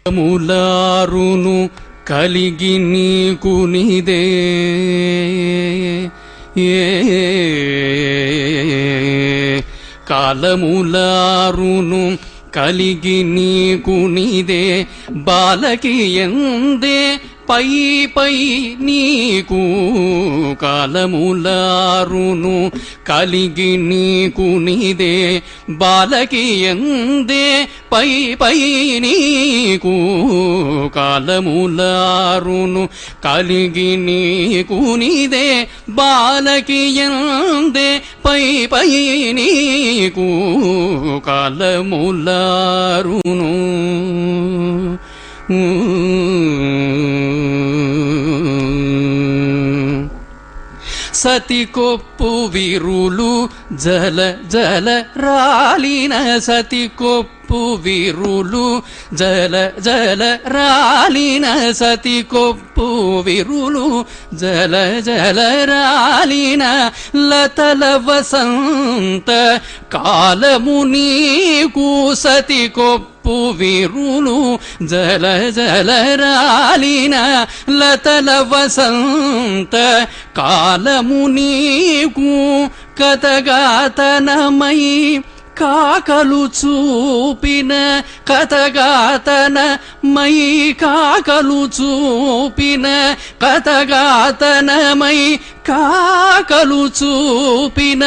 ములారును కలిగి నీకు నిదే కాలములారును కలిగి నీకు నిదే బాలకి ఎందే పై పై నీకు కాలములారును కలిగి నీకు నిదే బాలకి ఎందే పై పై నీకు కాలములారును కలిగి నీకు నిదే బాలకి ఎందే పై పై నీకు కాలములారును సతికొప్పు విరులు జల జల రాలిన సతికొప్పు విరులు జల జల రాలిన సతికొప్పు విరులు జల జల రాలిన లతల వసంత కాలము నీకు సతికొప్పు విరులు జల జల రాలిన లతల వసంత కాలము నీకు కథగాతనమై కాకలు చూపిన కథగాతనమై కాకలు చూపిన కథగాతనమై కాకలు చూపిన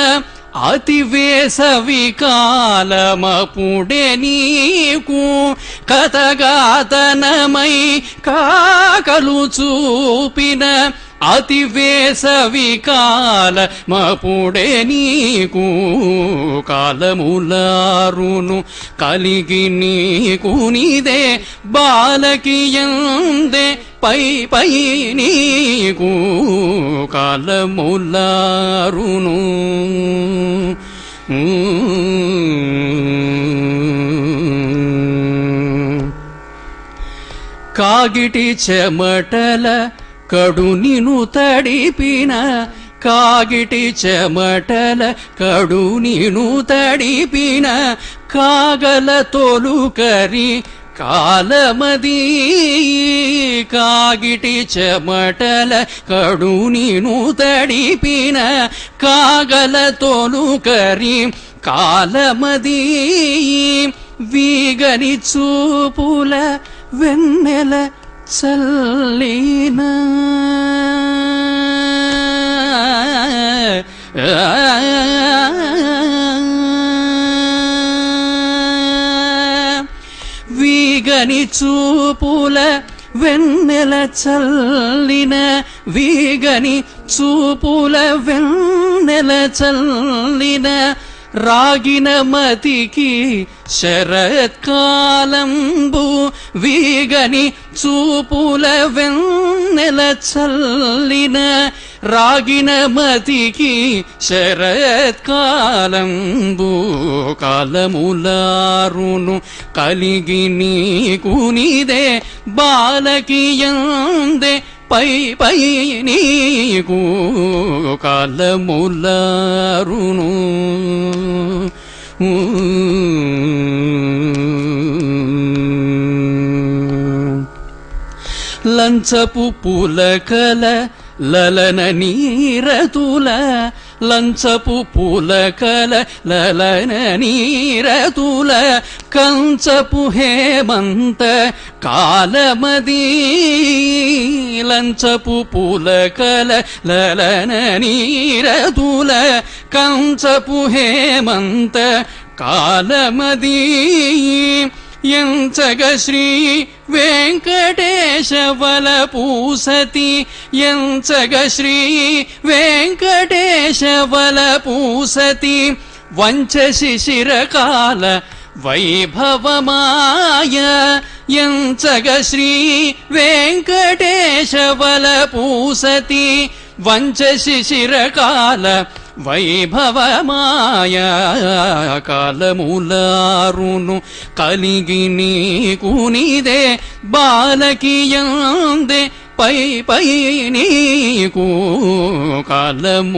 అతి వేసవి కాలమపుడే నీకు కథగాతనమై కాకలు చూపిన అతి వేసవి కాలమపుడే నీకు కాలములారును కలిగి నీకు నిదే బాలకి ఎందే పై పై నీకు కాలములారును కాగిటి చెమటల కడు నిను తడిపిన కాగిటి చెమటల కడు నిను తడిపిన కాగల తొలుకరి కాలమది కాగిటి చెమటల కడు నిను తడిపిన కాగల తొలుకరి కాలమది వీగని చూపుల వెన్నెల చల్లిన వీగని చూపుల వెన్నెల చల్లిన వీగని చూపుల వెన్నెల చల్లిన రాగిన మతికి శరత్కాలంబు వీగని చూపుల వెన్నెల చల్లిన రాగిన మతికి శరత్కాలంబు కాలములారును కలిగి నీకు నిదే బాలకి ఎందే పై పై నీకు కాలములారును లంచపు పులకల లలన నీరతుల లంచపు పులకల లలన నీరతుల కంచపు హేమంత కాలమది లంచపు పులకల లలన నీరతుల కంచపు హేమంత కాలమది ఎంచగ శ్రీ వెంకటేశ వలపూసతి ఎంచగ శ్రీ వెంకటేశ వలపూసతి వంచ శిశిరకాల వైభవమాయ ఎంచగ శ్రీ వెంకటేశ వలపూసతి వంచ శిశిరకాల వైభవమాయ కాలములారును కలిగి నీకు నిదే బాలకి ఎందే పై పై నీకు కాలములారును